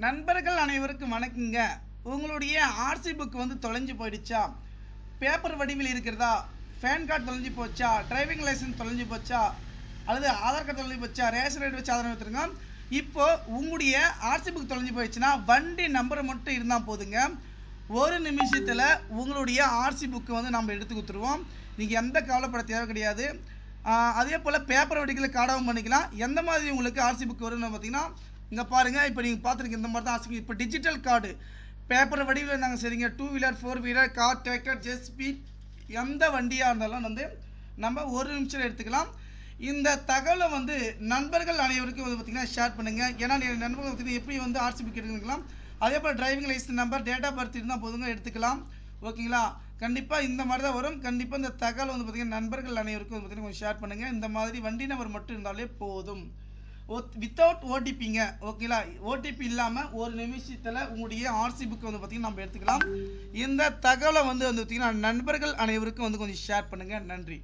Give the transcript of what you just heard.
நண்பர்கள் அனைவருக்கும் வணக்கங்க. உங்களுடைய ஆர்சி புக் வந்து தொலைஞ்சு போயிடுச்சா, பேப்பர் வடிவில் இருக்கிறதா, பேன் கார்டு தொலைஞ்சு போச்சா, டிரைவிங் லைசன்ஸ் தொலைஞ்சு போச்சா, அல்லது ஆதார் கார்டு தொலைஞ்சு போச்சா, ரேஷன் கார்டு வச்சு ஆதாரம் எடுத்துருங்க. இப்போ உங்களுடைய ஆர்சி புக் தொலைஞ்சு போயிடுச்சுன்னா வண்டி நம்பர் மட்டும் இருந்தால் போதுங்க. ஒரு நிமிஷத்தில் உங்களுடைய ஆர்சி புக்கு வந்து நம்ம எடுத்து கொடுத்துருவோம். நீங்கள் எந்த கவலைப்பட தேவை கிடையாது. அதே போல் பேப்பர் வடிகளை காடாகவும் பண்ணிக்கலாம். எந்த மாதிரி உங்களுக்கு ஆர்சி புக் வரும்னு பார்த்தீங்கன்னா, இங்கே பாருங்கள். இப்போ நீங்கள் பார்த்துருக்கீங்க இந்த மாதிரி தான் ஆர்சி. இப்போ டிஜிட்டல் கார்டு பேப்பர் வடிவில் இருந்தாங்க சரிங்க. 2 வீலர் 4 வீலர் கார் டிராக்டர் ஜெஸ்பி எந்த வண்டியாக இருந்தாலும் வந்து நம்ம ஒரு நிமிஷம் எடுத்துக்கலாம். இந்த தகவலை வந்து நண்பர்கள் அனைவருக்கும் வந்து பார்த்திங்கன்னா ஷேர் பண்ணுங்கள். ஏன்னா நண்பர்கள் பார்த்திங்கன்னா எப்படி வந்து ஆர்சி புக் எடுத்துக்கலாம். அதே போல் driving license number, date of birth இருந்தால் போதுங்க எடுத்துக்கலாம். ஓகேங்களா? கண்டிப்பாக இந்த மாதிரி தான் வரும். கண்டிப்பாக இந்த தகவல் வந்து பார்த்திங்கன்னா நண்பர்கள் அனைவருக்கும் வந்து பார்த்திங்கன்னா கொஞ்சம் ஷேர் பண்ணுங்கள். இந்த மாதிரி வண்டி நம்பர் மட்டும் இருந்தாலே போதும். வித்தவுட் ஓடிபிங்க. ஓகேங்களா? ஓடிபி இல்லாமல் ஒரு நிமிஷத்தில் உங்களுடைய ஆர்சி புக் வந்து பார்த்திங்கன்னா நம்ம எடுத்துக்கலாம். இந்த தகவலை வந்து பார்த்திங்கன்னா நண்பர்கள் அனைவருக்கும் வந்து கொஞ்சம் ஷேர் பண்ணுங்கள். நன்றி.